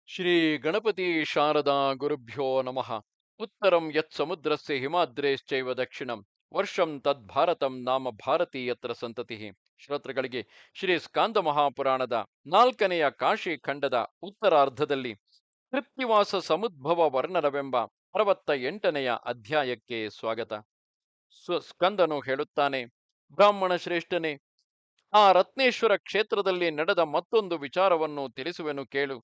ಶ್ರೀ ಗಣಪತಿ ಶಾರದಾ ಗುರುಭ್ಯೋ ನಮಃ. ಉತ್ತರಂ ಯತ್ ಸಮುದ್ರಸ್ಯ ಹಿಮಾದ್ರೇಶ್ಚೈವ ದಕ್ಷಿಣಂ ವರ್ಷಂ ತದ್ಭಾರತಂ ನಾಮ ಭಾರತಿ ಯತ್ರ ಸಂತತಿಃ. ಶ್ರೋತೃಗಳಿಗೆ ಶ್ರೀ ಸ್ಕಾಂದ ಮಹಾಪುರಾಣದ 4ನೆಯ ಕಾಶಿ ಖಂಡದ ಉತ್ತರಾರ್ಧದಲ್ಲಿ ಕೃತ್ತಿವಾಸ ಸಮುದ್ಭವ ವರ್ಣನವೆಂಬ 68ನೆಯ ಅಧ್ಯಾಯಕ್ಕೆ ಸ್ವಾಗತ. ಸ್ಕಂದನು ಹೇಳುತ್ತಾನೆ: ಬ್ರಾಹ್ಮಣ ಶ್ರೇಷ್ಠನೇ, ಆ ರತ್ನೇಶ್ವರ ಕ್ಷೇತ್ರದಲ್ಲಿ ನಡೆದ ಮತ್ತೊಂದು ವಿಚಾರವನ್ನು ತಿಳಿಸುವೆನು ಕೇಳು.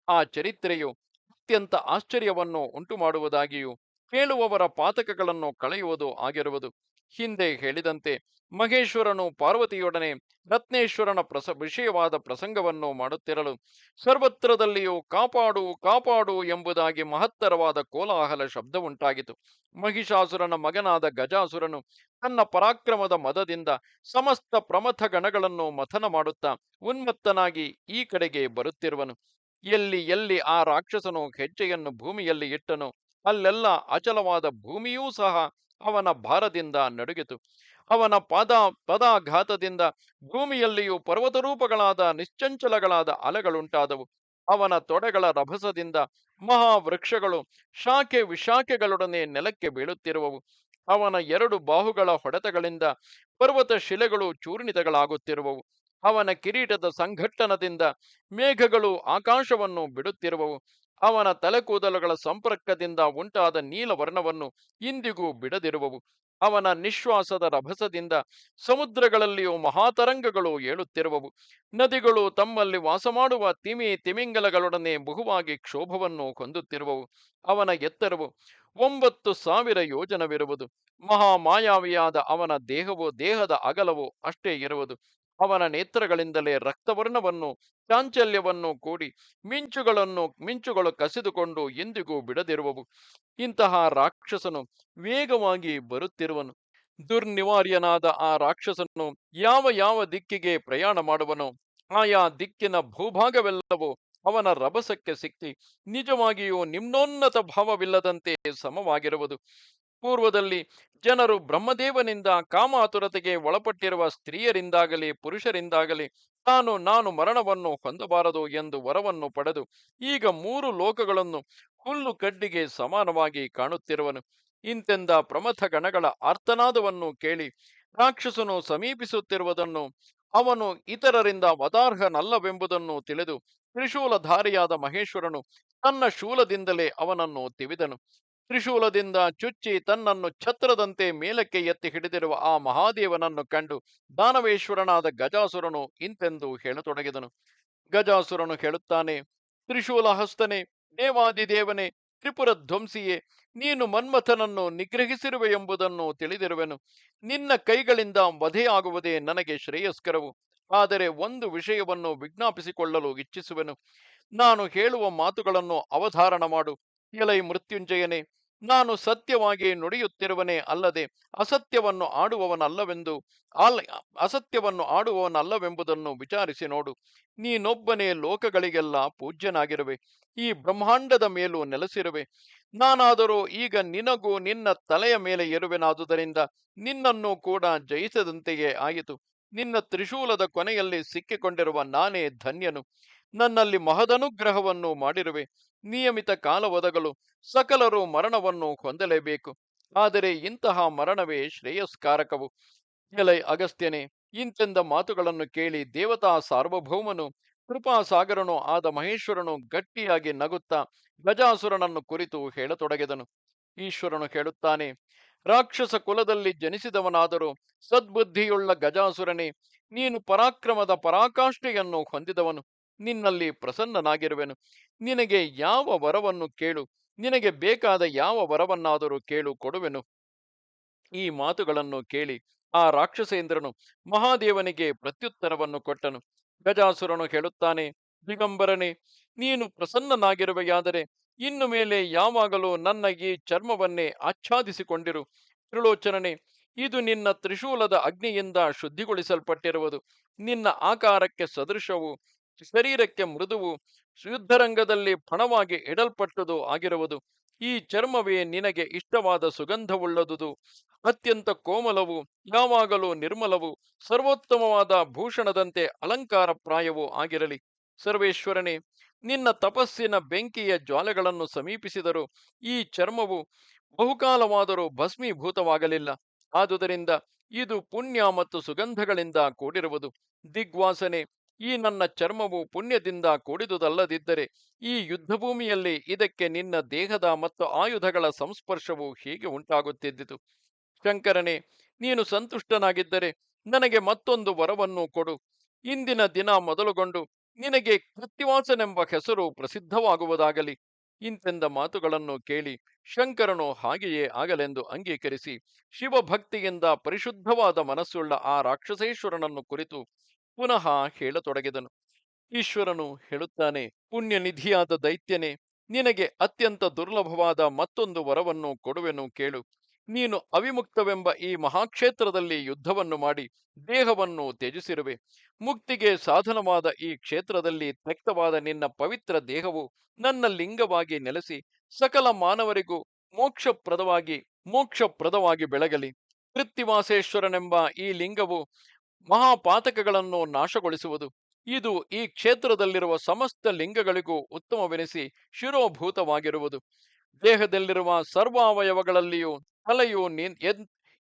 ಆ ಚರಿತ್ರೆಯು ಅತ್ಯಂತ ಆಶ್ಚರ್ಯವನ್ನು ಉಂಟುಮಾಡುವುದಾಗಿಯೂ ಕೇಳುವವರ ಪಾತಕಗಳನ್ನು ಕಳೆಯುವುದು ಆಗಿರುವುದು. ಹಿಂದೆ ಹೇಳಿದಂತೆ ಮಹೇಶ್ವರನು ಪಾರ್ವತಿಯೊಡನೆ ರತ್ನೇಶ್ವರನ ವಿಷಯವಾದ ಪ್ರಸಂಗವನ್ನು ಮಾಡುತ್ತಿರಲು ಸರ್ವತ್ರದಲ್ಲಿಯೂ ಕಾಪಾಡು ಕಾಪಾಡು ಎಂಬುದಾಗಿ ಮಹತ್ತರವಾದ ಕೋಲಾಹಲ ಶಬ್ದವುಂಟಾಗಿತು. ಮಹಿಷಾಸುರನ ಮಗನಾದ ಗಜಾಸುರನು ತನ್ನ ಪರಾಕ್ರಮದ ಮದದಿಂದ ಸಮಸ್ತ ಪ್ರಮಥ ಗಣಗಳನ್ನು ಮಥನ ಮಾಡುತ್ತಾ ಉನ್ಮತ್ತನಾಗಿ ಈ ಕಡೆಗೆ ಬರುತ್ತಿರುವನು. ಎಲ್ಲಿ ಎಲ್ಲಿ ಆ ರಾಕ್ಷಸನು ಹೆಜ್ಜೆಯನ್ನು ಭೂಮಿಯಲ್ಲಿ ಇಟ್ಟನು, ಅಲ್ಲೆಲ್ಲ ಅಚಲವಾದ ಭೂಮಿಯೂ ಸಹ ಅವನ ಭಾರದಿಂದ ನಡುಗಿತು. ಅವನ ಪದಾಘಾತದಿಂದ ಭೂಮಿಯಲ್ಲಿಯೂ ಪರ್ವತರೂಪಗಳಾದ ನಿಶ್ಚಂಚಲಗಳಾದ ಅಲೆಗಳುಂಟಾದವು. ಅವನ ತೊಡೆಗಳ ರಭಸದಿಂದ ಮಹಾವೃಕ್ಷಗಳು ಶಾಖೆ ವಿಶಾಖೆಗಳೊಡನೆ ನೆಲಕ್ಕೆ ಬೀಳುತ್ತಿರುವವು. ಅವನ 2 ಬಾಹುಗಳ ಹೊಡೆತಗಳಿಂದ ಪರ್ವತ ಶಿಲೆಗಳು ಚೂರ್ಣಿತಗಳಾಗುತ್ತಿರುವವು. ಅವನ ಕಿರೀಟದ ಸಂಘಟ್ಟನದಿಂದ ಮೇಘಗಳು ಆಕಾಶವನ್ನು ಬಿಡುತ್ತಿರುವವು. ಅವನ ತಲೆಕೂದಲುಗಳ ಸಂಪರ್ಕದಿಂದ ಉಂಟಾದ ನೀಲವರ್ಣವನ್ನು ಇಂದಿಗೂ ಬಿಡದಿರುವವು. ಅವನ ನಿಶ್ವಾಸದ ರಭಸದಿಂದ ಸಮುದ್ರಗಳಲ್ಲಿಯೂ ಮಹಾತರಂಗಗಳು ಏಳುತ್ತಿರುವವು. ನದಿಗಳು ತಮ್ಮಲ್ಲಿ ವಾಸಮಾಡುವ ತಿಮಿಂಗಲಗಳೊಡನೆ ಬಹುವಾಗಿ ಕ್ಷೋಭವನ್ನು ಹೊಂದುತ್ತಿರುವವು. ಅವನ ಎತ್ತರವು 9,000 ಯೋಜನವಿರುವುದು. ಮಹಾಮಾಯಾವಿಯಾದ ಅವನ ದೇಹದ ಅಗಲವು ಅಷ್ಟೇ ಇರುವುದು. ಅವನ ನೇತ್ರಗಳಿಂದಲೇ ರಕ್ತವರ್ಣವನ್ನು ಚಾಂಚಲ್ಯವನ್ನು ಕೂಡಿ ಮಿಂಚುಗಳು ಕಸಿದುಕೊಂಡು ಎಂದಿಗೂ ಬಿಡದಿರುವವು. ಇಂತಹ ರಾಕ್ಷಸನು ವೇಗವಾಗಿ ಬರುತ್ತಿರುವನು. ದುರ್ನಿವಾರ್ಯನಾದ ಆ ರಾಕ್ಷಸನು ಯಾವ ಯಾವ ದಿಕ್ಕಿಗೆ ಪ್ರಯಾಣ ಮಾಡುವನೋ ಆಯಾ ದಿಕ್ಕಿನ ಭೂಭಾಗವೆಲ್ಲವೂ ಅವನ ರಭಸಕ್ಕೆ ಸಿಕ್ಕಿ ನಿಜವಾಗಿಯೂ ನಿಮ್ನೋನ್ನತ ಭಾವವಿಲ್ಲದಂತೆ ಸಮವಾಗಿರುವುದು. ಪೂರ್ವದಲ್ಲಿ ಜನರು ಬ್ರಹ್ಮದೇವನಿಂದ ಕಾಮಾತುರತೆಗೆ ಒಳಪಟ್ಟಿರುವ ಸ್ತ್ರೀಯರಿಂದಾಗಲಿ ಪುರುಷರಿಂದಾಗಲಿ ನಾನು ಮರಣವನ್ನು ಹೊಂದಬಾರದು ಎಂದು ವರವನ್ನು ಪಡೆದು ಈಗ 3 ಲೋಕಗಳನ್ನು ಹುಲ್ಲು ಕಡ್ಡಿಗೆ ಸಮಾನವಾಗಿ ಕಾಣುತ್ತಿರುವನು. ಇಂತೆಂದ ಪ್ರಮಥ ಗಣಗಳ ಆರ್ತನಾದವನ್ನು ಕೇಳಿ ರಾಕ್ಷಸನು ಸಮೀಪಿಸುತ್ತಿರುವುದನ್ನು, ಅವನು ಇತರರಿಂದ ವದಾರ್ಹನಲ್ಲವೆಂಬುದನ್ನು ತಿಳಿದು ತ್ರಿಶೂಲಧಾರಿಯಾದ ಮಹೇಶ್ವರನು ತನ್ನ ಶೂಲದಿಂದಲೇ ಅವನನ್ನು ತಿವಿದನು. ತ್ರಿಶೂಲದಿಂದ ಚುಚ್ಚಿ ತನ್ನನ್ನು ಛತ್ರದಂತೆ ಮೇಲಕ್ಕೆ ಎತ್ತಿ ಹಿಡಿದಿರುವ ಆ ಮಹಾದೇವನನ್ನು ಕಂಡು ದಾನವೇಶ್ವರನಾದ ಗಜಾಸುರನು ಇಂತೆಂದು ಹೇಳತೊಡಗಿದನು. ಗಜಾಸುರನು ಹೇಳುತ್ತಾನೆ: ತ್ರಿಶೂಲ ಹಸ್ತನೆ, ದೇವಾದಿದೇವನೇ, ತ್ರಿಪುರ ಧ್ವಂಸಿಯೇ, ನೀನು ಮನ್ಮಥನನ್ನು ನಿಗ್ರಹಿಸಿರುವೆ ಎಂಬುದನ್ನು ತಿಳಿದಿರುವೆನು. ನಿನ್ನ ಕೈಗಳಿಂದ ವಧೆಯಾಗುವುದೇ ನನಗೆ ಶ್ರೇಯಸ್ಕರವು. ಆದರೆ ಒಂದು ವಿಷಯವನ್ನು ವಿಜ್ಞಾಪಿಸಿಕೊಳ್ಳಲು ಇಚ್ಛಿಸುವೆನು. ನಾನು ಹೇಳುವ ಮಾತುಗಳನ್ನು ಅವಧಾರಣ ಮಾಡು. ಎಲೈ ಮೃತ್ಯುಂಜಯನೇ, ನಾನು ಸತ್ಯವಾಗಿ ನುಡಿಯುತ್ತಿರುವನೇ ಅಲ್ಲದೆ ಅಸತ್ಯವನ್ನು ಆಡುವವನಲ್ಲವೆಂದು ಅಸತ್ಯವನ್ನು ಆಡುವವನಲ್ಲವೆಂಬುದನ್ನು ವಿಚಾರಿಸಿ ನೋಡು. ನೀನೊಬ್ಬನೇ ಲೋಕಗಳಿಗೆಲ್ಲ ಪೂಜ್ಯನಾಗಿರುವೆ. ಈ ಬ್ರಹ್ಮಾಂಡದ ಮೇಲೂ ನೆಲೆಸಿರುವೆ. ನಾನಾದರೂ ಈಗ ನಿನಗೂ ನಿನ್ನ ತಲೆಯ ಮೇಲೆ ಇರುವೆನಾದುದರಿಂದ ನಿನ್ನನ್ನು ಕೂಡ ಜಯಿಸದಂತೆಯೇ ಆಯಿತು. ನಿನ್ನ ತ್ರಿಶೂಲದ ಕೊನೆಯಲ್ಲಿ ಸಿಕ್ಕಿಕೊಂಡಿರುವ ನಾನೇ ಧನ್ಯನು. ನನ್ನಲ್ಲಿ ಮಹದನುಗ್ರಹವನ್ನು ಮಾಡಿರುವೆ. ನಿಯಮಿತ ಕಾಲ ಒದಗಲು ಸಕಲರು ಮರಣವನ್ನು ಹೊಂದಲೇಬೇಕು. ಆದರೆ ಇಂತಹ ಮರಣವೇ ಶ್ರೇಯಸ್ಕಾರಕವು. ಎಲೈ ಅಗಸ್ತ್ಯನೇ, ಇಂತೆಂದ ಮಾತುಗಳನ್ನು ಕೇಳಿ ದೇವತಾ ಸಾರ್ವಭೌಮನು ಕೃಪಾಸಾಗರನು ಆದ ಮಹೇಶ್ವರನು ಗಟ್ಟಿಯಾಗಿ ನಗುತ್ತಾ ಗಜಾಸುರನನ್ನು ಕುರಿತು ಹೇಳತೊಡಗಿದನು. ಈಶ್ವರನು ಹೇಳುತ್ತಾನೆ: ರಾಕ್ಷಸ ಕುಲದಲ್ಲಿ ಜನಿಸಿದವನಾದರೂ ಸದ್ಬುದ್ಧಿಯುಳ್ಳ ಗಜಾಸುರನೇ, ನೀನು ಪರಾಕ್ರಮದ ಪರಾಕಾಷ್ಠೆಯನ್ನು ಹೊಂದಿದವನು. ನಿನ್ನಲ್ಲಿ ಪ್ರಸನ್ನನಾಗಿರುವೆನು. ನಿನಗೆ ಯಾವ ವರವನ್ನು ಕೇಳು, ನಿನಗೆ ಬೇಕಾದ ಯಾವ ವರವನ್ನಾದರೂ ಕೇಳು, ಕೊಡುವೆನು. ಈ ಮಾತುಗಳನ್ನು ಕೇಳಿ ಆ ರಾಕ್ಷಸೇಂದ್ರನು ಮಹಾದೇವನಿಗೆ ಪ್ರತ್ಯುತ್ತರವನ್ನು ಕೊಟ್ಟನು. ಗಜಾಸುರನು ಹೇಳುತ್ತಾನೆ: ದಿಗಂಬರನೇ, ನೀನು ಪ್ರಸನ್ನನಾಗಿರುವೆಯಾದರೆ ಇನ್ನು ಮೇಲೆ ಯಾವಾಗಲೂ ನನ್ನ ಈ ಚರ್ಮವನ್ನೇ ಆಚ್ಛಾದಿಸಿಕೊಂಡಿರು. ತ್ರಿಲೋಚನನೇ, ಇದು ನಿನ್ನ ತ್ರಿಶೂಲದ ಅಗ್ನಿಯಿಂದ ಶುದ್ಧಿಗೊಳಿಸಲ್ಪಟ್ಟಿರುವುದು. ನಿನ್ನ ಆಕಾರಕ್ಕೆ ಸದೃಶವು, ಶರೀರಕ್ಕೆ ಮೃದುವು, ಯುದ್ಧರಂಗದಲ್ಲಿ ಫಣವಾಗಿ ಇಡಲ್ಪಟ್ಟುದು ಆಗಿರುವುದು. ಈ ಚರ್ಮವೇ ನಿನಗೆ ಇಷ್ಟವಾದ ಸುಗಂಧವುಳ್ಳದುದು, ಅತ್ಯಂತ ಕೋಮಲವು, ಯಾವಾಗಲೂ ನಿರ್ಮಲವು, ಸರ್ವೋತ್ತಮವಾದ ಭೂಷಣದಂತೆ ಅಲಂಕಾರ ಪ್ರಾಯವೂ ಆಗಿರಲಿ. ಸರ್ವೇಶ್ವರನೇ, ನಿನ್ನ ತಪಸ್ಸಿನ ಬೆಂಕಿಯ ಜ್ವಾಲೆಗಳನ್ನು ಸಮೀಪಿಸಿದರೂ ಈ ಚರ್ಮವು ಬಹುಕಾಲವಾದರೂ ಭಸ್ಮೀಭೂತವಾಗಲಿಲ್ಲ. ಆದುದರಿಂದ ಇದು ಪುಣ್ಯ ಮತ್ತು ಸುಗಂಧಗಳಿಂದ ಕೂಡಿರುವುದು. ದಿಗ್ವಾಸನೆ, ಈ ನನ್ನ ಚರ್ಮವು ಪುಣ್ಯದಿಂದ ಕೂಡಿದುದಲ್ಲದಿದ್ದರೆ ಈ ಯುದ್ಧಭೂಮಿಯಲ್ಲಿ ಇದಕ್ಕೆ ನಿನ್ನ ದೇಹದ ಮತ್ತು ಆಯುಧಗಳ ಸಂಸ್ಪರ್ಶವು ಹೀಗೆ ಉಂಟಾಗುತ್ತಿದ್ದಿತು. ಶಂಕರನೇ, ನೀನು ಸಂತುಷ್ಟನಾಗಿದ್ದರೆ ನನಗೆ ಮತ್ತೊಂದು ವರವನ್ನು ಕೊಡು. ಇಂದಿನ ದಿನ ಮೊದಲುಗೊಂಡು ನಿನಗೆ ಕೃತ್ತಿವಾಸನೆಂಬ ಹೆಸರು ಪ್ರಸಿದ್ಧವಾಗುವುದಾಗಲಿ. ಇಂತೆಂದ ಮಾತುಗಳನ್ನು ಕೇಳಿ ಶಂಕರನು ಹಾಗೆಯೇ ಆಗಲೆಂದು ಅಂಗೀಕರಿಸಿ ಶಿವಭಕ್ತಿಯಿಂದ ಪರಿಶುದ್ಧವಾದ ಮನಸ್ಸುಳ್ಳ ಆ ರಾಕ್ಷಸೇಶ್ವರನನ್ನು ಕುರಿತು ಪುನಃ ಹೇಳತೊಡಗಿದನು. ಈಶ್ವರನು ಹೇಳುತ್ತಾನೆ, ಪುಣ್ಯನಿಧಿಯಾದ ದೈತ್ಯನೇ, ನಿನಗೆ ಅತ್ಯಂತ ದುರ್ಲಭವಾದ ಮತ್ತೊಂದು ವರವನ್ನು ಕೊಡುವೆನು ಕೇಳು. ನೀನು ಅವಿಮುಕ್ತವೆಂಬ ಈ ಮಹಾಕ್ಷೇತ್ರದಲ್ಲಿ ಯುದ್ಧವನ್ನು ಮಾಡಿ ದೇಹವನ್ನು ತ್ಯಜಿಸಿರುವೆ. ಮುಕ್ತಿಗೆ ಸಾಧನವಾದ ಈ ಕ್ಷೇತ್ರದಲ್ಲಿ ತ್ಯಕ್ತವಾದ ನಿನ್ನ ಪವಿತ್ರ ದೇಹವು ನನ್ನ ಲಿಂಗವಾಗಿ ನೆಲೆಸಿ ಸಕಲ ಮಾನವರಿಗೂ ಮೋಕ್ಷಪ್ರದವಾಗಿ ಬೆಳಗಲಿ. ಕೃತ್ತಿವಾಸೇಶ್ವರನೆಂಬ ಈ ಲಿಂಗವು ಮಹಾಪಾತಕಗಳನ್ನು ನಾಶಗೊಳಿಸುವುದು. ಇದು ಈ ಕ್ಷೇತ್ರದಲ್ಲಿರುವ ಸಮಸ್ತ ಲಿಂಗಗಳಿಗೂ ಉತ್ತಮವೆನಿಸಿ ಶಿರೋಭೂತವಾಗಿರುವುದು. ದೇಹದಲ್ಲಿರುವ ಸರ್ವಾವಯವಗಳಲ್ಲಿಯೂ ತಲೆಯು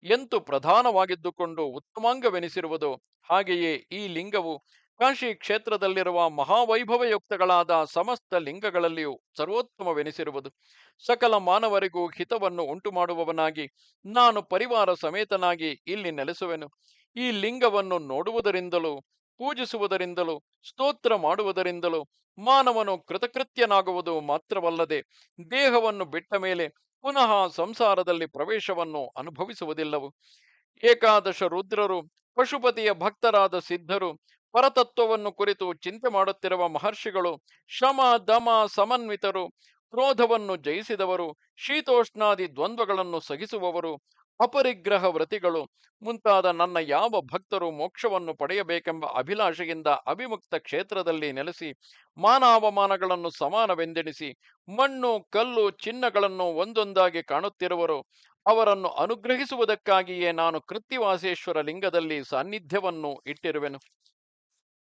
ಎಂತು ಪ್ರಧಾನವಾಗಿದ್ದುಕೊಂಡು ಉತ್ತಮಾಂಗವೆನಿಸಿರುವುದು, ಹಾಗೆಯೇ ಈ ಲಿಂಗವು ಕಾಶಿ ಕ್ಷೇತ್ರದಲ್ಲಿರುವ ಮಹಾವೈಭವಯುಕ್ತಗಳಾದ ಸಮಸ್ತ ಲಿಂಗಗಳಲ್ಲಿಯೂ ಸರ್ವೋತ್ತಮವೆನಿಸಿರುವುದು. ಸಕಲ ಮಾನವರಿಗೂ ಹಿತವನ್ನು ಉಂಟುಮಾಡುವವನಾಗಿ ನಾನು ಪರಿವಾರ ಸಮೇತನಾಗಿ ಇಲ್ಲಿ ನೆಲೆಸುವೆನು. ಈ ಲಿಂಗವನ್ನು ನೋಡುವುದರಿಂದಲೂ ಪೂಜಿಸುವುದರಿಂದಲೂ ಸ್ತೋತ್ರ ಮಾಡುವುದರಿಂದಲೂ ಮಾನವನು ಕೃತಕೃತ್ಯನಾಗುವುದು ಮಾತ್ರವಲ್ಲದೆ ದೇಹವನ್ನು ಬಿಟ್ಟ ಮೇಲೆ ಪುನಃ ಸಂಸಾರದಲ್ಲಿ ಪ್ರವೇಶವನ್ನು ಅನುಭವಿಸುವುದಿಲ್ಲವು. ಏಕಾದಶ ರುದ್ರರು, ಪಶುಪತಿಯ ಭಕ್ತರಾದ ಸಿದ್ಧರು, ಪರತತ್ವವನ್ನು ಕುರಿತು ಚಿಂತೆ ಮಾಡುತ್ತಿರುವ ಮಹರ್ಷಿಗಳು, ಶಮ ದಮ ಸಮನ್ವಿತರು, ಕ್ರೋಧವನ್ನು ಜಯಿಸಿದವರು, ಶೀತೋಷ್ಣಾದಿ ದ್ವಂದ್ವಗಳನ್ನು ಸಹಿಸುವವರು, ಅಪರಿಗ್ರಹ ವ್ರತಿಗಳು ಮುಂತಾದ ನನ್ನ ಯಾವ ಭಕ್ತರು ಮೋಕ್ಷವನ್ನು ಪಡೆಯಬೇಕೆಂಬ ಅಭಿಲಾಷೆಯಿಂದ ಅವಿಮುಕ್ತ ಕ್ಷೇತ್ರದಲ್ಲಿ ನೆಲೆಸಿ ಮಾನಾವಮಾನಗಳನ್ನು ಸಮಾನವೆಂದೆಣಿಸಿ ಮಣ್ಣು ಕಲ್ಲು ಚಿನ್ನಗಳನ್ನು ಒಂದೊಂದಾಗಿ ಕಾಣುತ್ತಿರುವರು, ಅವರನ್ನು ಅನುಗ್ರಹಿಸುವುದಕ್ಕಾಗಿಯೇ ನಾನು ಕೃತ್ತಿವಾಸೇಶ್ವರ ಲಿಂಗದಲ್ಲಿ ಸಾನ್ನಿಧ್ಯವನ್ನು ಇಟ್ಟಿರುವೆನು.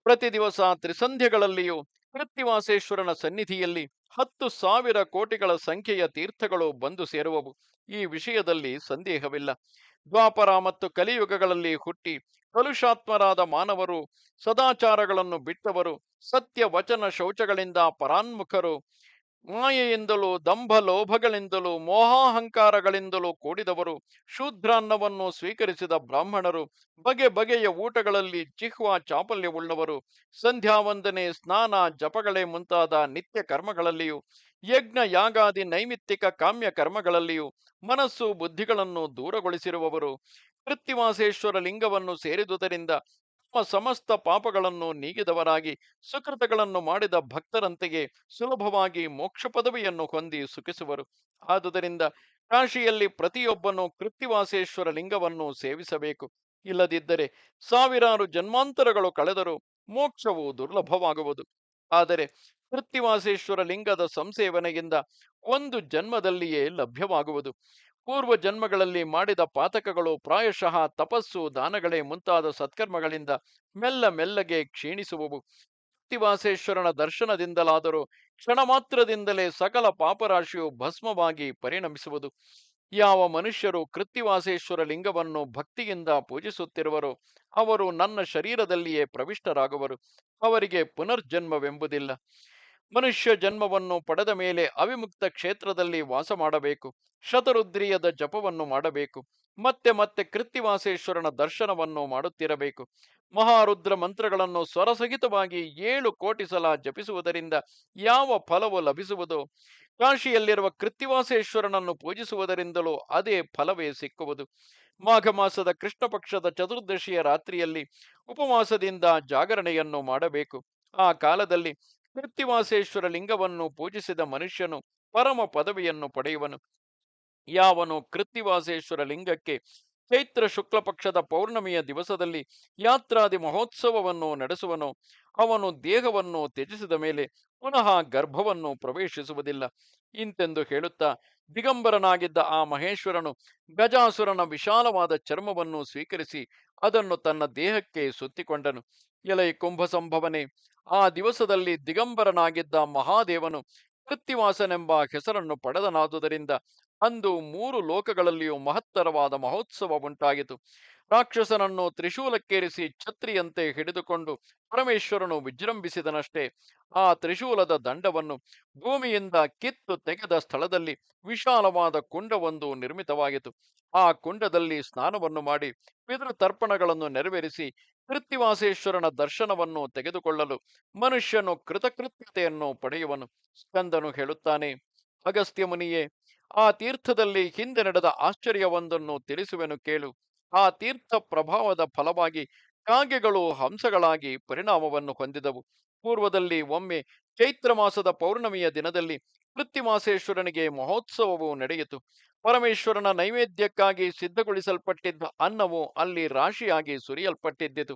ಪ್ರತಿ ದಿವಸ ತ್ರಿಸಂಧ್ಯೆಗಳಲ್ಲಿಯೂ ಕೃತ್ತಿವಾಸೇಶ್ವರನ ಸನ್ನಿಧಿಯಲ್ಲಿ 10,000 ಕೋಟಿಗಳ ಸಂಖ್ಯೆಯ ತೀರ್ಥಗಳು ಬಂದು ಸೇರುವವು. ಈ ವಿಷಯದಲ್ಲಿ ಸಂದೇಹವಿಲ್ಲ. ದ್ವಾಪರ ಮತ್ತು ಕಲಿಯುಗಗಳಲ್ಲಿ ಹುಟ್ಟಿ ಕಲುಷಾತ್ಮರಾದ ಮಾನವರು, ಸದಾಚಾರಗಳನ್ನು ಬಿಟ್ಟವರು, ಸತ್ಯ ವಚನ ಶೌಚಗಳಿಂದ ಪರಾನ್ಮುಖರು, ಮಾಯೆಯಿಂದಲೂ ದಂಭ ಲೋಭಗಳಿಂದಲೂ ಮೋಹಾಹಂಕಾರಗಳಿಂದಲೂ ಕೂಡಿದವರು, ಶೂದ್ರಾನ್ನವನ್ನು ಸ್ವೀಕರಿಸಿದ ಬ್ರಾಹ್ಮಣರು, ಬಗೆ ಬಗೆಯ ಊಟಗಳಲ್ಲಿ ಜಿಹ್ವಾ ಚಾಪಲ್ಯವುಳ್ಳವರು, ಸಂಧ್ಯಾವಂದನೆ ಸ್ನಾನ ಜಪಗಳೇ ಮುಂತಾದ ನಿತ್ಯ ಕರ್ಮಗಳಲ್ಲಿಯೂ ಯಜ್ಞ ಯಾಗಾದಿ ನೈಮಿತ್ತಿಕ ಕಾಮ್ಯ ಕರ್ಮಗಳಲ್ಲಿಯೂ ಮನಸ್ಸು ಬುದ್ಧಿಗಳನ್ನು ದೂರಗೊಳಿಸಿರುವವರು, ಕೃತ್ತಿವಾಸೇಶ್ವರ ಲಿಂಗವನ್ನು ಸೇರಿದುದರಿಂದ ತಮ್ಮ ಸಮಸ್ತ ಪಾಪಗಳನ್ನು ನೀಗಿದವರಾಗಿ ಸುಕೃತಗಳನ್ನು ಮಾಡಿದ ಭಕ್ತರಂತೆಯೇ ಸುಲಭವಾಗಿ ಮೋಕ್ಷ ಪದವಿಯನ್ನು ಹೊಂದಿ ಸುಖಿಸುವರು. ಆದುದರಿಂದ ಕಾಶಿಯಲ್ಲಿ ಪ್ರತಿಯೊಬ್ಬನು ಕೃತ್ತಿವಾಸೇಶ್ವರ ಲಿಂಗವನ್ನು ಸೇವಿಸಬೇಕು. ಇಲ್ಲದಿದ್ದರೆ ಸಾವಿರಾರು ಜನ್ಮಾಂತರಗಳು ಕಳೆದರೂ ಮೋಕ್ಷವು ದುರ್ಲಭವಾಗುವುದು. ಆದರೆ ಕೃತ್ತಿವಾಸೇಶ್ವರ ಲಿಂಗದ ಸಂಸೇವನೆಯಿಂದ ಒಂದು ಜನ್ಮದಲ್ಲಿಯೇ ಲಭ್ಯವಾಗುವುದು. ಪೂರ್ವ ಜನ್ಮಗಳಲ್ಲಿ ಮಾಡಿದ ಪಾತಕಗಳು ಪ್ರಾಯಶಃ ತಪಸ್ಸು ದಾನಗಳೇ ಮುಂತಾದ ಸತ್ಕರ್ಮಗಳಿಂದ ಮೆಲ್ಲ ಮೆಲ್ಲಗೆ ಕ್ಷೀಣಿಸುವವು. ಕೃತ್ತಿವಾಸೇಶ್ವರನ ದರ್ಶನದಿಂದಲಾದರೂ ಕ್ಷಣ ಮಾತ್ರದಿಂದಲೇ ಸಕಲ ಪಾಪರಾಶಿಯು ಭಸ್ಮವಾಗಿ ಪರಿಣಮಿಸುವುದು. ಯಾವ ಮನುಷ್ಯರು ಕೃತ್ತಿವಾಸೇಶ್ವರ ಲಿಂಗವನ್ನು ಭಕ್ತಿಯಿಂದ ಪೂಜಿಸುತ್ತಿರುವರೋ ಅವರು ನನ್ನ ಶರೀರದಲ್ಲಿಯೇ ಪ್ರವಿಷ್ಟರಾಗುವರು. ಅವರಿಗೆ ಪುನರ್ಜನ್ಮವೆಂಬುದಿಲ್ಲ. ಮನುಷ್ಯ ಜನ್ಮವನ್ನು ಪಡೆದ ಮೇಲೆ ಅವಿಮುಕ್ತ ಕ್ಷೇತ್ರದಲ್ಲಿ ವಾಸ ಮಾಡಬೇಕು. ಶತರುದ್ರಿಯದ ಜಪವನ್ನು ಮಾಡಬೇಕು. ಮತ್ತೆ ಮತ್ತೆ ಕೃತ್ತಿವಾಸೇಶ್ವರನ ದರ್ಶನವನ್ನು ಮಾಡುತ್ತಿರಬೇಕು. ಮಹಾರುದ್ರ ಮಂತ್ರಗಳನ್ನು ಸ್ವರಸಹಿತವಾಗಿ 7 ಕೋಟಿ ಸಲ ಜಪಿಸುವುದರಿಂದ ಯಾವ ಫಲವು ಲಭಿಸುವುದೋ ಕಾಶಿಯಲ್ಲಿರುವ ಕೃತ್ತಿವಾಸೇಶ್ವರನನ್ನು ಪೂಜಿಸುವುದರಿಂದಲೂ ಅದೇ ಫಲವೇ ಸಿಕ್ಕುವುದು. ಮಾಘ ಮಾಸದ ಕೃಷ್ಣ ಪಕ್ಷದ ಚತುರ್ದಶಿಯ ರಾತ್ರಿಯಲ್ಲಿ ಉಪವಾಸದಿಂದ ಜಾಗರಣೆಯನ್ನು ಮಾಡಬೇಕು. ಆ ಕಾಲದಲ್ಲಿ ಕೃತ್ತಿವಾಸೇಶ್ವರ ಲಿಂಗವನ್ನು ಪೂಜಿಸಿದ ಮನುಷ್ಯನು ಪರಮ ಪದವಿಯನ್ನು ಪಡೆಯುವನು. ಯಾವನು ಕೃತ್ತಿವಾಸೇಶ್ವರ ಲಿಂಗಕ್ಕೆ ಚೈತ್ರ ಶುಕ್ಲ ಪಕ್ಷದ ಪೌರ್ಣಮಿಯ ದಿವಸದಲ್ಲಿ ಯಾತ್ರಾದಿ ಮಹೋತ್ಸವವನ್ನು ನಡೆಸುವನು. ಅವನು ದೇಹವನ್ನು ತ್ಯಜಿಸಿದ ಮೇಲೆ ಪುನಃ ಗರ್ಭವನ್ನು ಪ್ರವೇಶಿಸುವುದಿಲ್ಲ. ಇಂತೆಂದು ಹೇಳುತ್ತಾ ದಿಗಂಬರನಾಗಿದ್ದ ಆ ಮಹೇಶ್ವರನು ಗಜಾಸುರನ ವಿಶಾಲವಾದ ಚರ್ಮವನ್ನು ಸ್ವೀಕರಿಸಿ ಅದನ್ನು ತನ್ನ ದೇಹಕ್ಕೆ ಸುತ್ತಿಕೊಂಡನು. ಎಲೈ ಕುಂಭಸಂಭವನೆ, ಆ ದಿವಸದಲ್ಲಿ ದಿಗಂಬರನಾಗಿದ್ದ ಮಹಾದೇವನು ಕೃತ್ತಿವಾಸನೆಂಬ ಹೆಸರನ್ನು ಪಡೆದನಾದುದರಿಂದ ಅಂದು ಮೂರು ಲೋಕಗಳಲ್ಲಿಯೂ ಮಹತ್ತರವಾದ ಮಹೋತ್ಸವ ಉಂಟಾಯಿತು. ರಾಕ್ಷಸನನ್ನು ತ್ರಿಶೂಲಕ್ಕೇರಿಸಿ ಛತ್ರಿಯಂತೆ ಹಿಡಿದುಕೊಂಡು ಪರಮೇಶ್ವರನು ವಿಜೃಂಭಿಸಿದನಷ್ಟೇ. ಆ ತ್ರಿಶೂಲದ ದಂಡವನ್ನು ಭೂಮಿಯಿಂದ ಕಿತ್ತು ತೆಗೆದ ಸ್ಥಳದಲ್ಲಿ ವಿಶಾಲವಾದ ಕುಂಡವೊಂದು ನಿರ್ಮಿತವಾಯಿತು. ಆ ಕುಂಡದಲ್ಲಿ ಸ್ನಾನವನ್ನು ಮಾಡಿ ಪಿತೃತರ್ಪಣಗಳನ್ನು ನೆರವೇರಿಸಿ ಕೃತ್ತಿವಾಸೇಶ್ವರನ ದರ್ಶನವನ್ನು ತೆಗೆದುಕೊಳ್ಳಲು ಮನುಷ್ಯನು ಕೃತಕೃತ್ಯತೆಯನ್ನು ಪಡೆಯುವನು. ಸ್ಕಂದನು ಹೇಳುತ್ತಾನೆ, ಅಗಸ್ತ್ಯ ಮುನಿಯೇ, ಆ ತೀರ್ಥದಲ್ಲಿ ಹಿಂದೆ ನಡೆದ ಆಶ್ಚರ್ಯವೊಂದನ್ನು ತಿಳಿಸುವೆನು ಕೇಳು. ಆ ತೀರ್ಥ ಪ್ರಭಾವದ ಫಲವಾಗಿ ಕಾಗೆಗಳು ಹಂಸಗಳಾಗಿ ಪರಿಣಾಮವನ್ನು ಹೊಂದಿದವು. ಪೂರ್ವದಲ್ಲಿ ಒಮ್ಮೆ ಚೈತ್ರ ಮಾಸದ ಪೌರ್ಣಮಿಯ ದಿನದಲ್ಲಿ ಕೃತ್ತಿಮಾಸೇಶ್ವರನಿಗೆ ಮಹೋತ್ಸವವು ನಡೆಯಿತು. ಪರಮೇಶ್ವರನ ನೈವೇದ್ಯಕ್ಕಾಗಿ ಸಿದ್ಧಗೊಳಿಸಲ್ಪಟ್ಟಿದ್ದ ಅನ್ನವು ಅಲ್ಲಿ ರಾಶಿಯಾಗಿ ಸುರಿಯಲ್ಪಟ್ಟಿದ್ದಿತು.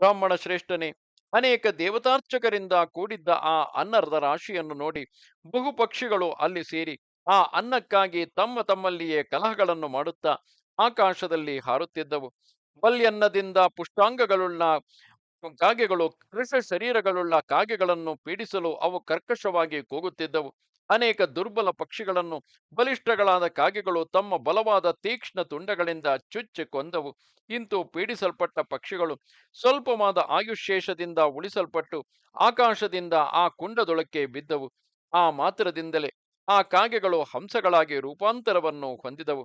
ಬ್ರಾಹ್ಮಣ ಶ್ರೇಷ್ಠನೇ, ಅನೇಕ ದೇವತಾರ್ಚಕರಿಂದ ಕೂಡಿದ್ದ ಆ ಅನ್ನದ ರಾಶಿಯನ್ನು ನೋಡಿ ಬಹು ಪಕ್ಷಿಗಳು ಅಲ್ಲಿ ಸೇರಿ ಆ ಅನ್ನಕ್ಕಾಗಿ ತಮ್ಮ ತಮ್ಮಲ್ಲಿಯೇ ಕಲಹಗಳನ್ನು ಮಾಡುತ್ತಾ ಆಕಾಶದಲ್ಲಿ ಹಾರುತ್ತಿದ್ದವು. ಬಲ್ಯನ್ನದಿಂದ ಪುಷ್ಟಾಂಗಗಳುಳ್ಳ ಕಾಗೆಗಳು ಕೃಶ ಶರೀರಗಳುಳ್ಳ ಕಾಗೆಗಳನ್ನು ಪೀಡಿಸಲು ಅವು ಕರ್ಕಶವಾಗಿ ಕೂಗುತ್ತಿದ್ದವು. ಅನೇಕ ದುರ್ಬಲ ಪಕ್ಷಿಗಳನ್ನು ಬಲಿಷ್ಠಗಳಾದ ಕಾಗೆಗಳು ತಮ್ಮ ಬಲವಾದ ತೀಕ್ಷ್ಣ ತುಂಡಗಳಿಂದ ಚುಚ್ಚಿ ಕೊಂದವು. ಇಂತು ಪೀಡಿಸಲ್ಪಟ್ಟ ಪಕ್ಷಿಗಳು ಸ್ವಲ್ಪವಾದ ಆಯುಶೇಷದಿಂದ ಉಳಿಸಲ್ಪಟ್ಟು ಆಕಾಶದಿಂದ ಆ ಕುಂಡದೊಳಕ್ಕೆ ಬಿದ್ದವು. ಆ ಮಾತ್ರದಿಂದಲೇ ಆ ಕಾಗೆಗಳು ಹಂಸಗಳಾಗಿ ರೂಪಾಂತರವನ್ನು ಹೊಂದಿದವು.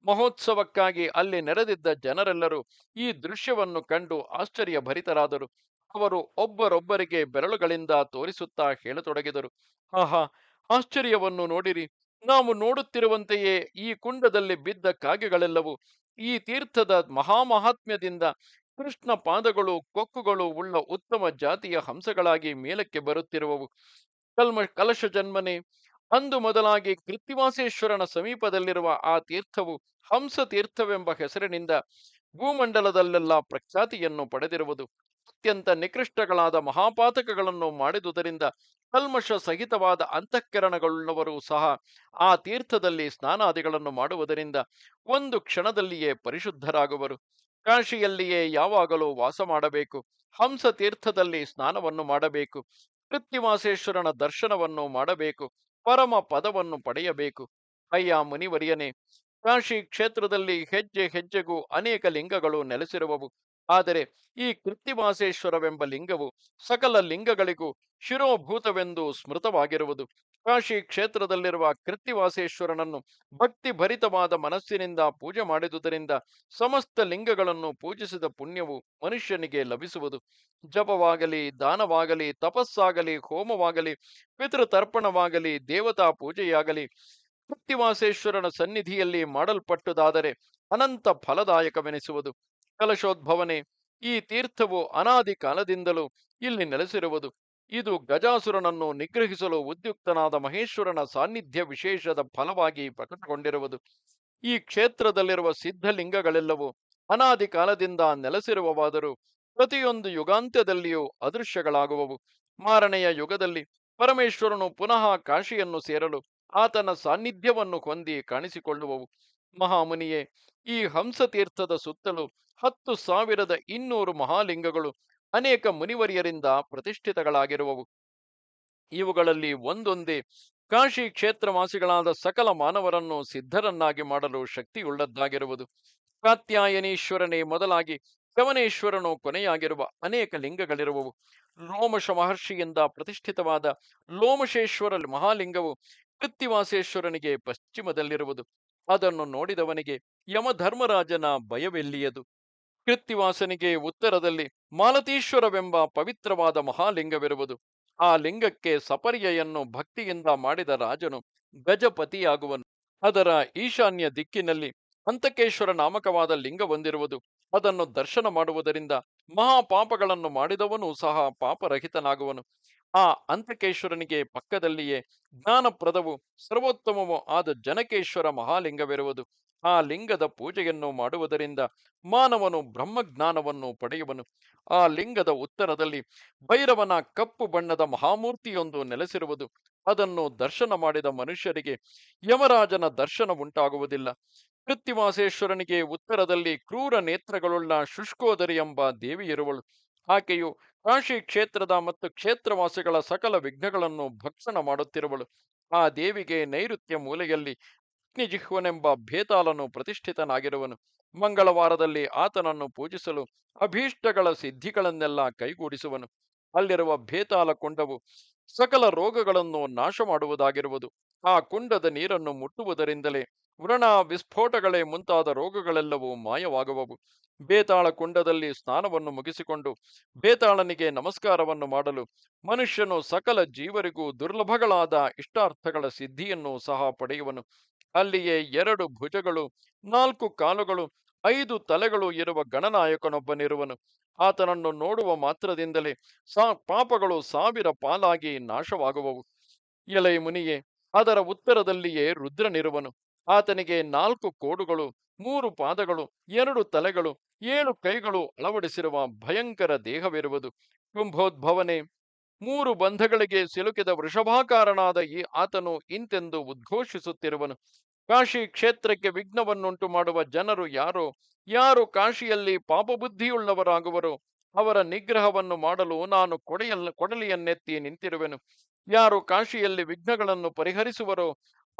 ಮಹೋತ್ಸವಕ್ಕಾಗಿ ಅಲ್ಲಿ ನೆರೆದಿದ್ದ ಜನರೆಲ್ಲರೂ ಈ ದೃಶ್ಯವನ್ನು ಕಂಡು ಆಶ್ಚರ್ಯಭರಿತರಾದರು. ಅವರು ಒಬ್ಬರೊಬ್ಬರಿಗೆ ಬೆರಳುಗಳಿಂದ ತೋರಿಸುತ್ತಾ ಹೇಳತೊಡಗಿದರು, ಆಹಾ, ಆಶ್ಚರ್ಯವನ್ನು ನೋಡಿರಿ! ನಾವು ನೋಡುತ್ತಿರುವಂತೆಯೇ ಈ ಕುಂಡದಲ್ಲಿ ಬಿದ್ದ ಕಾಗೆಗಳೆಲ್ಲವೂ ಈ ತೀರ್ಥದ ಮಹಾಮಹಾತ್ಮ್ಯದಿಂದ ಕೃಷ್ಣ ಪಾದಗಳು ಕೊಕ್ಕುಗಳು ಉಳ್ಳ ಉತ್ತಮ ಜಾತಿಯ ಹಂಸಗಳಾಗಿ ಮೇಲಕ್ಕೆ ಬರುತ್ತಿರುವವು. ಕಲಶ ಜನ್ಮನೆ, ಅಂದು ಮೊದಲಾಗಿ ಕೃತ್ತಿವಾಸೇಶ್ವರನ ಸಮೀಪದಲ್ಲಿರುವ ಆ ತೀರ್ಥವು ಹಂಸ ತೀರ್ಥವೆಂಬ ಹೆಸರಿನಿಂದ ಭೂಮಂಡಲದಲ್ಲೆಲ್ಲ ಪ್ರಖ್ಯಾತಿಯನ್ನು ಪಡೆದಿರುವುದು. ಅತ್ಯಂತ ನಿಕೃಷ್ಟಗಳಾದ ಮಹಾಪಾತಕಗಳನ್ನು ಮಾಡಿದುದರಿಂದ ಕಲ್ಮಶ ಸಹಿತವಾದ ಅಂತಃಕರಣಗಳುಳ್ಳವರು ಸಹ ಆ ತೀರ್ಥದಲ್ಲಿ ಸ್ನಾನಾದಿಗಳನ್ನು ಮಾಡುವುದರಿಂದ ಒಂದು ಕ್ಷಣದಲ್ಲಿಯೇ ಪರಿಶುದ್ಧರಾಗುವರು. ಕಾಶಿಯಲ್ಲಿಯೇ ಯಾವಾಗಲೂ ವಾಸ ಮಾಡಬೇಕು. ಹಂಸ ತೀರ್ಥದಲ್ಲಿ ಸ್ನಾನವನ್ನು ಮಾಡಬೇಕು. ಕೃತ್ತಿವಾಸೇಶ್ವರನ ದರ್ಶನವನ್ನು ಮಾಡಬೇಕು. ಪರಮ ಪದವನ್ನು ಪಡೆಯಬೇಕು. ಅಯ್ಯ ಮುನಿವರಿಯನೇ, ಕಾಶಿ ಕ್ಷೇತ್ರದಲ್ಲಿ ಹೆಜ್ಜೆ ಹೆಜ್ಜೆಗೂ ಅನೇಕ ಲಿಂಗಗಳು ನೆಲೆಸಿರುವವು. ಆದರೆ ಈ ಕೃತ್ತಿವಾಸೇಶ್ವರವೆಂಬ ಲಿಂಗವು ಸಕಲ ಲಿಂಗಗಳಿಗೂ ಶಿರೋಭೂತವೆಂದು ಸ್ಮೃತವಾಗಿರುವುದು. ಕಾಶಿ ಕ್ಷೇತ್ರದಲ್ಲಿರುವ ಕೃತ್ತಿವಾಸೇಶ್ವರನನ್ನು ಭಕ್ತಿ ಭರಿತವಾದ ಮನಸ್ಸಿನಿಂದ ಪೂಜೆ ಮಾಡಿದುದರಿಂದ ಸಮಸ್ತ ಲಿಂಗಗಳನ್ನು ಪೂಜಿಸಿದ ಪುಣ್ಯವು ಮನುಷ್ಯನಿಗೆ ಲಭಿಸುವುದು. ಜಪವಾಗಲಿ, ದಾನವಾಗಲಿ, ತಪಸ್ಸಾಗಲಿ, ಹೋಮವಾಗಲಿ, ಪಿತೃತರ್ಪಣವಾಗಲಿ, ದೇವತಾ ಪೂಜೆಯಾಗಲಿ ಕೃತ್ತಿವಾಸೇಶ್ವರನ ಸನ್ನಿಧಿಯಲ್ಲಿ ಮಾಡಲ್ಪಟ್ಟುದಾದರೆ ಅನಂತ ಫಲದಾಯಕವೆನಿಸುವುದು. ಕಲಶೋದ್ಭವನೆ, ಈ ತೀರ್ಥವು ಅನಾದಿ ಕಾಲದಿಂದಲೂ ಇಲ್ಲಿ ನೆಲೆಸಿರುವುದು. ಇದು ಗಜಾಸುರನನ್ನು ನಿಗ್ರಹಿಸಲು ಉದ್ಯುಕ್ತನಾದ ಮಹೇಶ್ವರನ ಸಾನ್ನಿಧ್ಯ ವಿಶೇಷದ ಫಲವಾಗಿ ಪ್ರಕಟಗೊಂಡಿರುವುದು. ಈ ಕ್ಷೇತ್ರದಲ್ಲಿರುವ ಸಿದ್ಧಲಿಂಗಗಳೆಲ್ಲವೂ ಅನಾದಿ ಕಾಲದಿಂದ ನೆಲೆಸಿರುವವಾದರೂ ಪ್ರತಿಯೊಂದು ಯುಗಾಂತ್ಯದಲ್ಲಿಯೂ ಅದೃಶ್ಯಗಳಾಗುವವು. ಮಾರನೆಯ ಯುಗದಲ್ಲಿ ಪರಮೇಶ್ವರನು ಪುನಃ ಕಾಶಿಯನ್ನು ಸೇರಲು ಆತನ ಸಾನ್ನಿಧ್ಯವನ್ನು ಹೊಂದಿ ಕಾಣಿಸಿಕೊಳ್ಳುವವು. ಮಹಾಮುನಿಯೇ, ಈ ಹಂಸತೀರ್ಥದ ಸುತ್ತಲೂ 10,200 ಮಹಾಲಿಂಗಗಳು ಅನೇಕ ಮುನಿವರಿಯರಿಂದ ಪ್ರತಿಷ್ಠಿತಗಳಾಗಿರುವವು. ಇವುಗಳಲ್ಲಿ ಒಂದೊಂದೇ ಕಾಶಿ ಕ್ಷೇತ್ರವಾಸಿಗಳಾದ ಸಕಲ ಮಾನವರನ್ನು ಸಿದ್ಧರನ್ನಾಗಿ ಮಾಡಲು ಶಕ್ತಿಯುಳ್ಳದ್ದಾಗಿರುವುದು. ಕಾತ್ಯಾಯನೀಶ್ವರನೇ ಮೊದಲಾಗಿ ಶವನೇಶ್ವರನು ಕೊನೆಯಾಗಿರುವ ಅನೇಕ ಲಿಂಗಗಳಿರುವವು. ಲೋಮಶ ಮಹರ್ಷಿಯಿಂದ ಪ್ರತಿಷ್ಠಿತವಾದ ಲೋಮಶೇಶ್ವರ ಮಹಾಲಿಂಗವು ಕೃತ್ತಿವಾಸೇಶ್ವರನಿಗೆ ಪಶ್ಚಿಮದಲ್ಲಿರುವುದು. ಅದನ್ನು ನೋಡಿದವನಿಗೆ ಯಮಧರ್ಮರಾಜನ ಭಯವೆಲ್ಲಿಯದು. ಕೃತ್ತಿವಾಸನಿಗೆ ಉತ್ತರದಲ್ಲಿ ಮಾಲತೀಶ್ವರವೆಂಬ ಪವಿತ್ರವಾದ ಮಹಾಲಿಂಗವಿರುವುದು. ಆ ಲಿಂಗಕ್ಕೆ ಸಪರ್ಯೆಯನ್ನು ಭಕ್ತಿಯಿಂದ ಮಾಡಿದ ರಾಜನು ಗಜಪತಿಯಾಗುವನು. ಅದರ ಈಶಾನ್ಯ ದಿಕ್ಕಿನಲ್ಲಿ ಅಂತಕೇಶ್ವರ ನಾಮಕವಾದ ಲಿಂಗ ಹೊಂದಿರುವುದು. ಅದನ್ನು ದರ್ಶನ ಮಾಡುವುದರಿಂದ ಮಹಾಪಾಪಗಳನ್ನು ಮಾಡಿದವನು ಸಹ ಪಾಪರಹಿತನಾಗುವನು. ಆ ಅಂತಕೇಶ್ವರನಿಗೆ ಪಕ್ಕದಲ್ಲಿಯೇ ಜ್ಞಾನಪ್ರದವು ಸರ್ವೋತ್ತಮವೂ ಆದ ಜನಕೇಶ್ವರ ಮಹಾಲಿಂಗವಿರುವುದು. ಆ ಲಿಂಗದ ಪೂಜೆಯನ್ನು ಮಾಡುವುದರಿಂದ ಮಾನವನು ಬ್ರಹ್ಮಜ್ಞಾನವನ್ನು ಪಡೆಯುವನು. ಆ ಲಿಂಗದ ಉತ್ತರದಲ್ಲಿ ಭೈರವನ ಕಪ್ಪು ಬಣ್ಣದ ಮಹಾಮೂರ್ತಿಯೊಂದು ನೆಲೆಸಿರುವುದು. ಅದನ್ನು ದರ್ಶನ ಮಾಡಿದ ಮನುಷ್ಯರಿಗೆ ಯಮರಾಜನ ದರ್ಶನ ಉಂಟಾಗುವುದಿಲ್ಲ. ಕೃತ್ತಿವಾಸೇಶ್ವರನಿಗೆ ಉತ್ತರದಲ್ಲಿ ಕ್ರೂರ ನೇತ್ರಗಳುಳ್ಳ ಶುಷ್ಕೋದರಿ ಎಂಬ ದೇವಿ ಇರುವಳು. ಆಕೆಯು ಕಾಶಿ ಕ್ಷೇತ್ರದ ಮತ್ತು ಕ್ಷೇತ್ರವಾಸಿಗಳ ಸಕಲ ವಿಘ್ನಗಳನ್ನು ಭಕ್ಷಣ ಮಾಡುತ್ತಿರುವಳು. ಆ ದೇವಿಗೆ ನೈಋತ್ಯ ಮೂಲೆಯಲ್ಲಿ ಅಗ್ನಿಜಿಹ್ವನೆಂಬ ಭೇತಾಲನು ಪ್ರತಿಷ್ಠಿತನಾಗಿರುವನು. ಮಂಗಳವಾರದಲ್ಲಿ ಆತನನ್ನು ಪೂಜಿಸಲು ಅಭೀಷ್ಟಗಳ ಸಿದ್ಧಿಗಳನ್ನೆಲ್ಲ ಕೈಗೂಡಿಸುವನು. ಅಲ್ಲಿರುವ ಭೇತಾಲ ಕುಂಡವು ಸಕಲ ರೋಗಗಳನ್ನು ನಾಶ ಮಾಡುವುದಾಗಿರುವುದು. ಆ ಕುಂಡದ ನೀರನ್ನು ಮುಟ್ಟುವುದರಿಂದಲೇ ವ್ರಣ ವಿಸ್ಫೋಟಗಳೇ ಮುಂತಾದ ರೋಗಗಳೆಲ್ಲವೂ ಮಾಯವಾಗುವವು. ಬೇತಾಳ ಕುಂಡದಲ್ಲಿ ಸ್ನಾನವನ್ನು ಮುಗಿಸಿಕೊಂಡು ಬೇತಾಳನಿಗೆ ನಮಸ್ಕಾರವನ್ನು ಮಾಡಲು ಮನುಷ್ಯನು ಸಕಲ ಜೀವರಿಗೂ ದುರ್ಲಭಗಳಾದ ಇಷ್ಟಾರ್ಥಗಳ ಸಿದ್ಧಿಯನ್ನು ಸಹ ಪಡೆಯುವನು. ಅಲ್ಲಿಯೇ 2 ಭುಜಗಳು, 4 ಕಾಲುಗಳು, 5 ತಲೆಗಳು ಇರುವ ಗಣನಾಯಕನೊಬ್ಬನಿರುವನು. ಆತನನ್ನು ನೋಡುವ ಮಾತ್ರದಿಂದಲೇ ಪಾಪಗಳು 1000 ಪಾಲಾಗಿ ನಾಶವಾಗುವವು. ಎಲೈ ಮುನಿಯೇ, ಅದರ ಉತ್ತರದಲ್ಲಿಯೇ ರುದ್ರನಿರುವನು. ಆತನಿಗೆ 4 ಕೋಡುಗಳು, 3 ಪಾದಗಳು, 2 ತಲೆಗಳು, 7 ಕೈಗಳು ಅಳವಡಿಸಿರುವ ಭಯಂಕರ ದೇಹವಿರುವುದು. ಕುಂಭೋದ್ಭವನೇ, 3 ಬಂಧಗಳಿಗೆ ಸಿಲುಕಿದ ವೃಷಭಾಕಾರನಾದ ಈ ಆತನು ಇಂತೆಂದು ಉದ್ಘೋಷಿಸುತ್ತಿರುವನು. ಕಾಶಿ ಕ್ಷೇತ್ರಕ್ಕೆ ವಿಘ್ನವನ್ನುಂಟು ಮಾಡುವ ಜನರು ಯಾರು ಕಾಶಿಯಲ್ಲಿ ಪಾಪಬುದ್ಧಿಯುಳ್ಳವರಾಗುವರೋ ಅವರ ನಿಗ್ರಹವನ್ನು ಮಾಡಲು ನಾನು ಕೊಡಲಿಯನ್ನೆತ್ತಿ ನಿಂತಿರುವೆನು. ಯಾರು ಕಾಶಿಯಲ್ಲಿ ವಿಘ್ನಗಳನ್ನು ಪರಿಹರಿಸುವರೋ,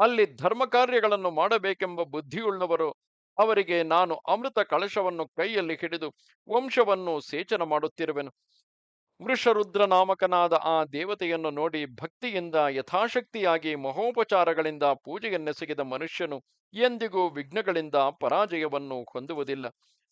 ಅಲ್ಲಿ ಧರ್ಮ ಕಾರ್ಯಗಳನ್ನು ಮಾಡಬೇಕೆಂಬ ಬುದ್ಧಿಯುಳ್ಳವರೋ ಅವರಿಗೆ ನಾನು ಅಮೃತ ಕಳಶವನ್ನು ಕೈಯಲ್ಲಿ ಹಿಡಿದು ವಂಶವನ್ನು ಸೇಚನ ಮಾಡುತ್ತಿರುವೆನು. ವೃಷರುದ್ರ ನಾಮಕನಾದ ಆ ದೇವತೆಯನ್ನು ನೋಡಿ ಭಕ್ತಿಯಿಂದ ಯಥಾಶಕ್ತಿಯಾಗಿ ಮಹೋಪಚಾರಗಳಿಂದ ಪೂಜೆಯನ್ನೆಸಗಿದ ಮನುಷ್ಯನು ಎಂದಿಗೂ ವಿಘ್ನಗಳಿಂದ ಪರಾಜಯವನ್ನು ಹೊಂದುವುದಿಲ್ಲ.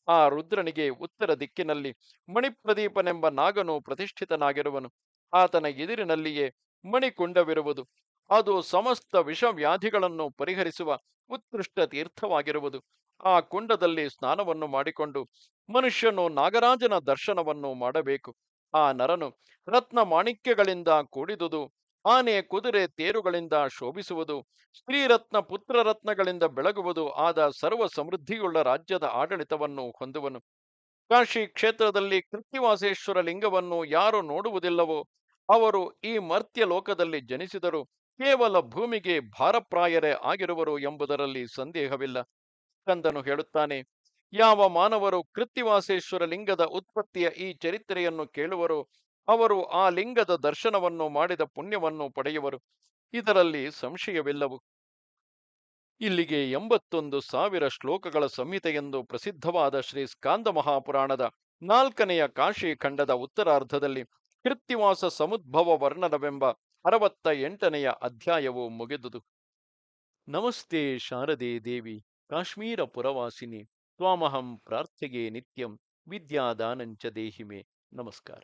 ಆ ರುದ್ರನಿಗೆ ಉತ್ತರ ದಿಕ್ಕಿನಲ್ಲಿ ಮಣಿಪ್ರದೀಪನೆಂಬ ನಾಗನು ಪ್ರತಿಷ್ಠಿತನಾಗಿರುವನು. ಆತನ ಎದುರಿನಲ್ಲಿಯೇ ಮಣಿಕುಂಡವಿರುವುದು. ಅದು ಸಮಸ್ತ ವಿಷವ್ಯಾಧಿಗಳನ್ನು ಪರಿಹರಿಸುವ ಉತ್ಕೃಷ್ಟ ತೀರ್ಥವಾಗಿರುವುದು. ಆ ಕುಂಡದಲ್ಲಿ ಸ್ನಾನವನ್ನು ಮಾಡಿಕೊಂಡು ಮನುಷ್ಯನು ನಾಗರಾಜನ ದರ್ಶನವನ್ನು ಮಾಡಬೇಕು. ಆ ನರನು ರತ್ನ ಮಾಣಿಕ್ಯಗಳಿಂದ ಕೂಡಿದುದು, ಆನೆ ಕುದುರೆ ತೇರುಗಳಿಂದ ಶೋಭಿಸುವುದು, ಸ್ತ್ರೀರತ್ನ ಪುತ್ರರತ್ನಗಳಿಂದ ಬೆಳಗುವುದು ಆದ ಸರ್ವ ಸಮೃದ್ಧಿಯುಳ್ಳ ರಾಜ್ಯದ ಆಡಳಿತವನ್ನು ಹೊಂದುವನು. ಕಾಶಿ ಕ್ಷೇತ್ರದಲ್ಲಿ ಕೃತ್ತಿವಾಸೇಶ್ವರ ಲಿಂಗವನ್ನು ಯಾರು ನೋಡುವುದಿಲ್ಲವೋ ಅವರು ಈ ಮರ್ತ್ಯ ಲೋಕದಲ್ಲಿ ಜನಿಸಿದರು ಕೇವಲ ಭೂಮಿಗೆ ಭಾರಪ್ರಾಯರೇ ಆಗಿರುವರು ಎಂಬುದರಲ್ಲಿ ಸಂದೇಹವಿಲ್ಲ. ಕಂದನು ಹೇಳುತ್ತಾನೆ, ಯಾವ ಮಾನವರು ಕೃತ್ತಿವಾಸೇಶ್ವರ ಲಿಂಗದ ಉತ್ಪತ್ತಿಯ ಈ ಚರಿತ್ರೆಯನ್ನು ಕೇಳುವರೋ ಅವರು ಆ ಲಿಂಗದ ದರ್ಶನವನ್ನು ಮಾಡಿದ ಪುಣ್ಯವನ್ನು ಪಡೆಯುವರು. ಇದರಲ್ಲಿ ಸಂಶಯವಿಲ್ಲವು. ಇಲ್ಲಿಗೆ 81,000 ಶ್ಲೋಕಗಳ ಸಂಹಿತೆಯೆಂದು ಪ್ರಸಿದ್ಧವಾದ ಶ್ರೀ ಸ್ಕಾಂದ ಮಹಾಪುರಾಣದ 4ನೆಯ ಕಾಶಿ ಖಂಡದ ಉತ್ತರಾರ್ಧದಲ್ಲಿ ಕೃತ್ತಿವಾಸ ಸಮುದ್ಭವ ವರ್ಣನವೆಂಬ 68ನೆಯ ಅಧ್ಯಾಯವು ಮುಗಿದುದು. ನಮಸ್ತೆ ಶಾರದೆ ದೇವಿ ಕಾಶ್ಮೀರ ಪುರವಾಸಿನಿ ತ್ವಾಮಹಂ ಪ್ರಾರ್ಥ್ಯಗೆ ನಿತ್ಯಂ ವಿದ್ಯಾದಾನಂಚ ದೇಹಿಮೆ. ನಮಸ್ಕಾರ.